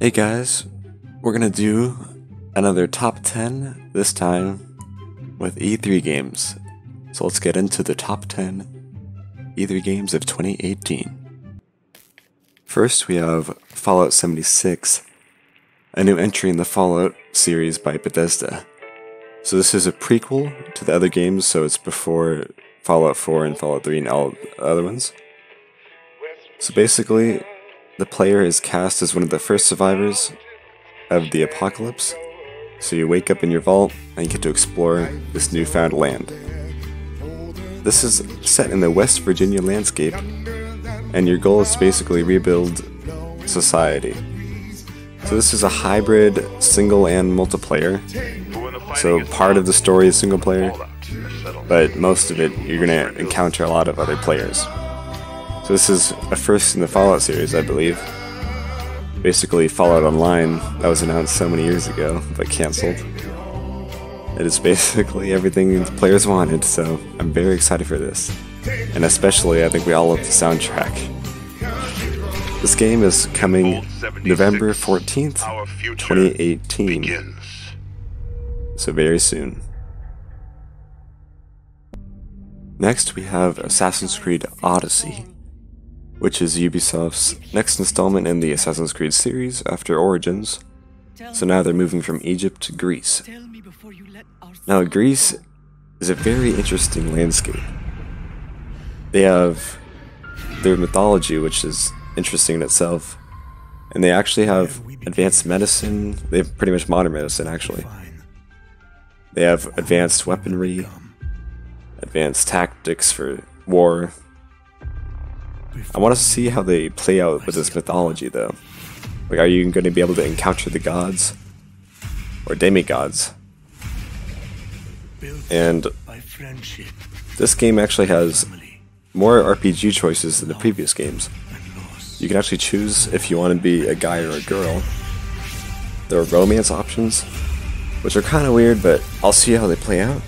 Hey guys, we're gonna do another top 10, this time with E3 games. So let's get into the top 10 E3 games of 2018. First we have Fallout 76, a new entry in the Fallout series by Bethesda. So this is a prequel to the other games, so it's before Fallout 4 and Fallout 3 and all the other ones. So basically, the player is cast as one of the first survivors of the apocalypse. So you wake up in your vault and you get to explore this newfound land. This is set in the West Virginia landscape, and your goal is to basically rebuild society. So this is a hybrid single and multiplayer. So part of the story is single player, but most of it you're going to encounter a lot of other players. So this is a first in the Fallout series, I believe. Basically, Fallout Online, that was announced so many years ago, but cancelled. It is basically everything the players wanted, so I'm very excited for this. And especially, I think we all love the soundtrack. This game is coming November 14th, 2018. So very soon. Next, we have Assassin's Creed Odyssey, which is Ubisoft's next installment in the Assassin's Creed series after Origins. So now they're moving from Egypt to Greece. Now Greece is a very interesting landscape. They have their mythology, which is interesting in itself, and they actually have advanced medicine. They have pretty much modern medicine, actually. They have advanced weaponry, advanced tactics for war. I want to see how they play out with this mythology, though. Like, are you going to be able to encounter the gods? Or demigods? And this game actually has more RPG choices than the previous games. You can actually choose if you want to be a guy or a girl. There are romance options, which are kind of weird, but I'll see how they play out.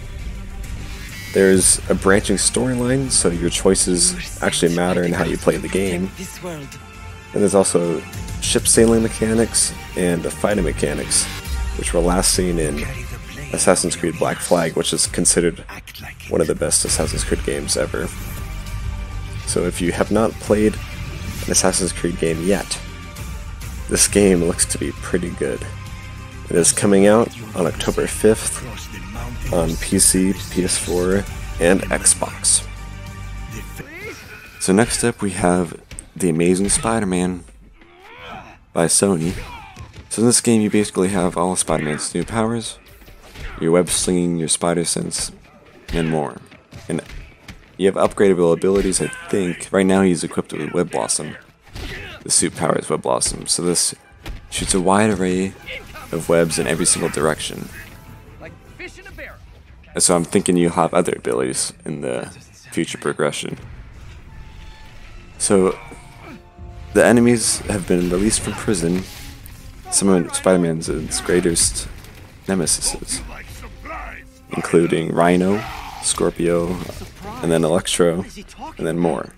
There's a branching storyline, so your choices actually matter in how you play the game. And there's also ship sailing mechanics and fighting mechanics, which were last seen in Assassin's Creed Black Flag, which is considered one of the best Assassin's Creed games ever. So if you have not played an Assassin's Creed game yet, this game looks to be pretty good. It is coming out on October 5th on PC, PS4, and Xbox. So next up we have The Amazing Spider-Man by Sony. So in this game you basically have all of Spider-Man's new powers, your web slinging, your spider sense, and more. And you have upgradable abilities, I think. Right now he's equipped with Web Blossom. The suit powers Web Blossom, so this shoots a wide array of webs in every single direction. And so I'm thinking you'll have other abilities in the future progression. So the enemies have been released from prison. Some of Spider-Man's greatest nemesis, including Rhino, Scorpio, and then Electro, and then more.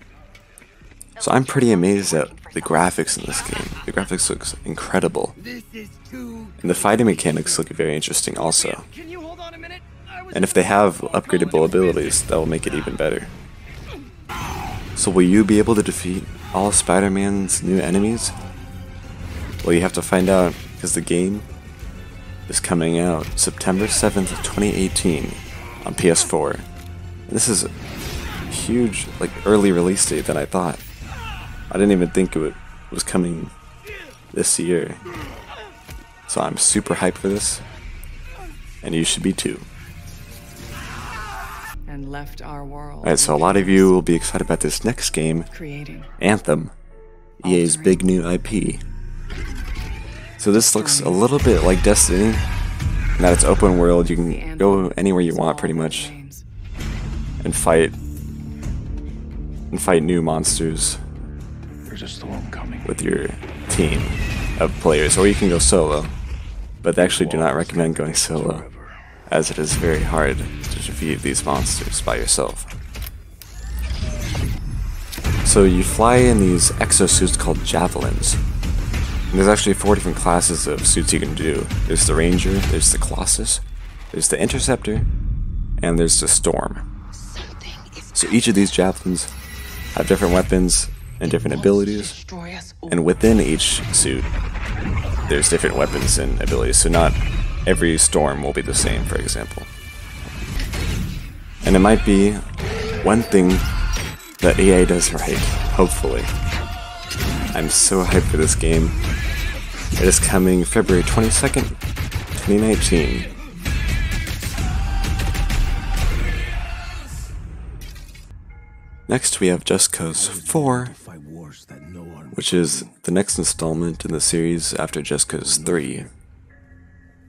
So I'm pretty amazed at the graphics in this game. The graphics look incredible. And the fighting mechanics look very interesting also. And if they have upgradable abilities, that will make it even better. So will you be able to defeat all Spider-Man's new enemies? Well, you have to find out, because the game is coming out September 7th, 2018 on PS4. And this is a huge, early release date than I thought. I didn't even think it was coming this year. So I'm super hyped for this, and you should be too. And left our world. Alright, so a lot of you will be excited about this next game, Anthem, EA's big new IP. So this looks a little bit like Destiny, in that it's open world. You can go anywhere you want pretty much, and fight new monsters with your team of players, or you can go solo, but they actually do not recommend going solo, as it is very hard to defeat these monsters by yourself. So you fly in these exosuits called javelins, And there's actually 4 different classes of suits you can do. There's the Ranger, there's the Colossus, there's the Interceptor, and there's the Storm. So each of these javelins have different weapons and different abilities, and within each suit there's different weapons and abilities, so not every Storm will be the same, for example. And it might be one thing that EA does right, hopefully. I'm so hyped for this game. It is coming February 22nd, 2019. Next we have Just Cause 4, which is the next installment in the series after Just Cause 3.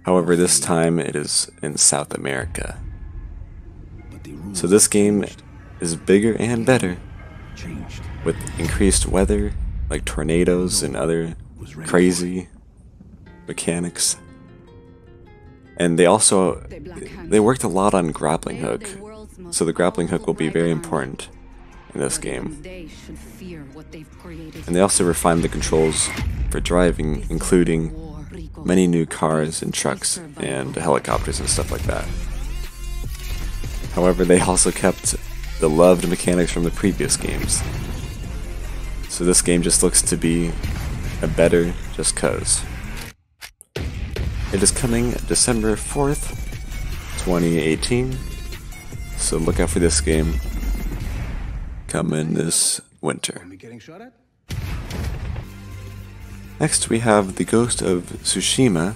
However, this time it is in South America. So this game is bigger and better, with increased weather, like tornadoes and other crazy mechanics. And they worked a lot on grappling hook, so the grappling hook will be very important in this game. And they also refined the controls for driving, including many new cars and trucks and helicopters and stuff like that. However, they also kept the loved mechanics from the previous games. So this game just looks to be a better Just Cause. It is coming December 4th, 2018. So look out for this game coming this winter. Next we have The Ghost of Tsushima.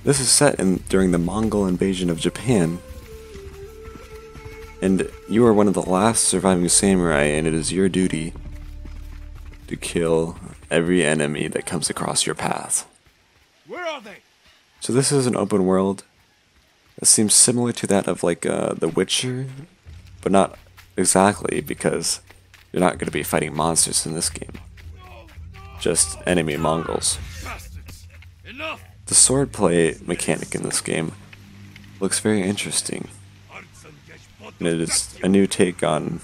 This is set during the Mongol invasion of Japan. And you are one of the last surviving samurai, and it is your duty to kill every enemy that comes across your path. Where are they? So this is an open world that seems similar to that of like The Witcher, but not exactly, because you're not going to be fighting monsters in this game. Just enemy Mongols. The swordplay mechanic in this game looks very interesting. And it is a new take on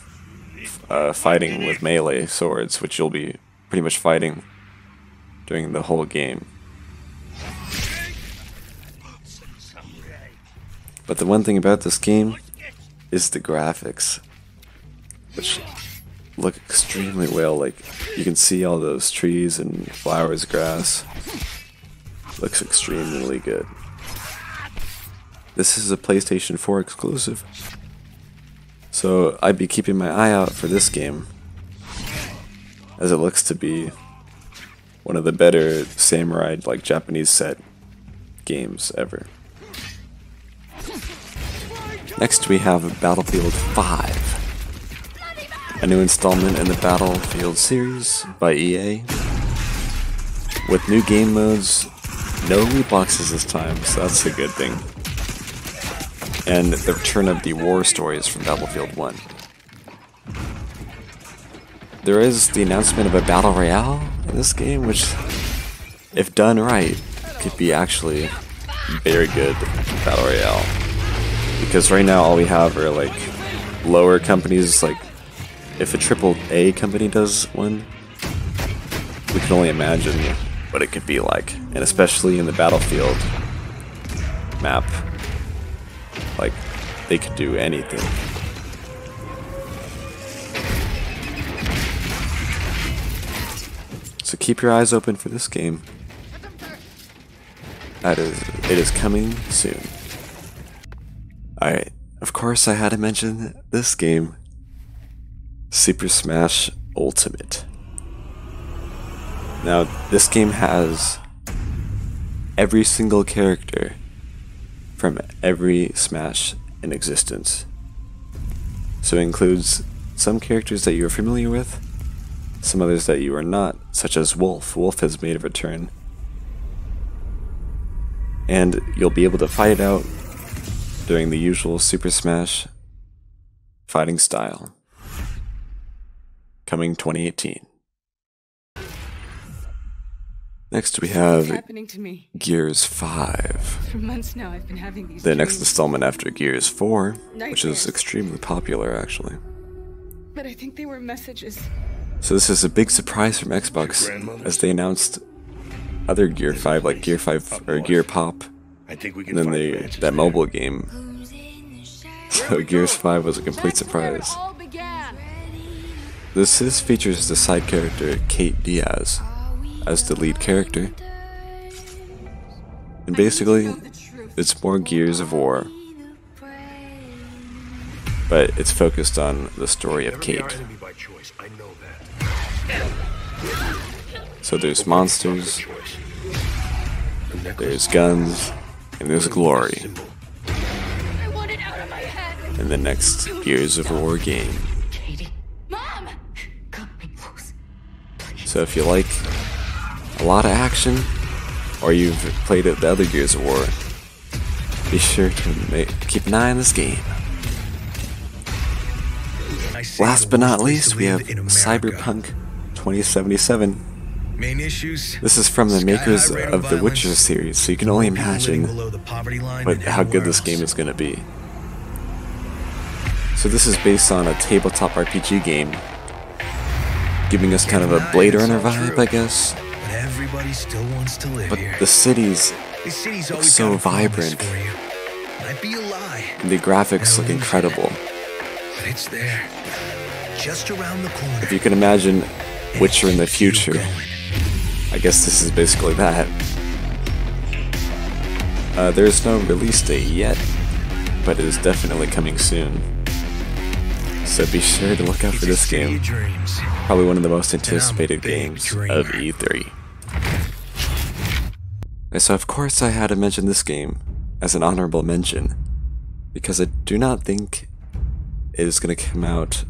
fighting with melee swords, which you'll be pretty much fighting during the whole game. But the one thing about this game is the graphics, which look extremely well. Like, you can see all those trees and flowers, grass. Looks extremely good. This is a PlayStation 4 exclusive, so I'd be keeping my eye out for this game, as it looks to be one of the better samurai, like Japanese set games ever. Next we have Battlefield 5, a new installment in the Battlefield series by EA, with new game modes, no loot boxes this time, so that's a good thing, and the return of the war stories from Battlefield 1. There is the announcement of a Battle Royale in this game, which, if done right, could be actually very good Battle Royale. Because right now all we have are like lower companies, like if a AAA company does one, we can only imagine what it could be like. And especially in the Battlefield map, like they could do anything. So keep your eyes open for this game. It is coming soon. Alright, of course I had to mention this game, Super Smash Ultimate. Now, this game has every single character from every Smash in existence. So it includes some characters that you are familiar with, some others that you are not, such as Wolf. Wolf has made a return. And you'll be able to fight it out during the usual Super Smash fighting style. Coming 2018. Next we have Gears 5. For months now I've been having these the next dreams. installment after Gears 4, which is extremely popular actually. But I think they were messages. So this is a big surprise from Xbox, as they announced other Gear 5, like Gear 5 or Gear Pop, I think we can and then find some answers that there. mobile game. So Gears 5 was a complete surprise. This features the side character Kate Diaz as the lead character. And basically, it's more Gears of War, but it's focused on the story of Kate. Never be our enemy by choice, I know that. So there's monsters, Choice. The necklace there's guns, and there's glory symbol. I want it out of my head. in the next Gears of War game. Katie, Mom! cut me loose. So if you like a lot of action, or you've played the other Gears of War, be sure to keep an eye on this game. I say Last the but worst not place least, to we live have in America. Cyberpunk 2077. Main issues. This is from the makers sky-high rate of the Witcher violence, series, so you can only people living imagine below the poverty line how and good this everywhere game else. is going to be. So this is based on a tabletop RPG game, giving us kind of a Blade It's Runner all vibe, true. I guess. But everybody still wants to live But here. the cities, These cities look always so got a promise vibrant. for you. Might be a lie, and the graphics look incredible. but it's there, just around the corner. If you can imagine Witcher in the Keeps you future, going. I guess this is basically that. There's no release date yet, but it is definitely coming soon. So be sure to look out for It's a this city game. of dreams. Probably one of the most And I'm a anticipated big games dreamer. of E3. And so of course I had to mention this game as an honorable mention, because I do not think it is going to come out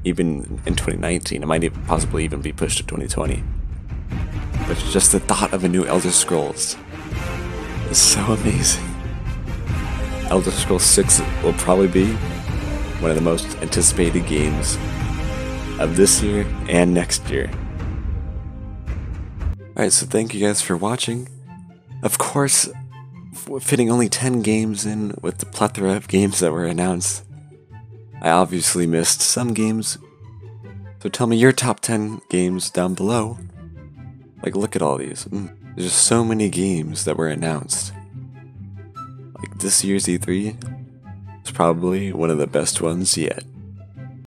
even in 2019. It might possibly even be pushed to 2020. But just the thought of a new Elder Scrolls is so amazing. Elder Scrolls 6 will probably be one of the most anticipated games of this year and next year. Alright, so thank you guys for watching. Of course, fitting only 10 games in with the plethora of games that were announced, I obviously missed some games. So tell me your top 10 games down below. Like, look at all these. There's just so many games that were announced. Like, this year's E3 is probably one of the best ones yet.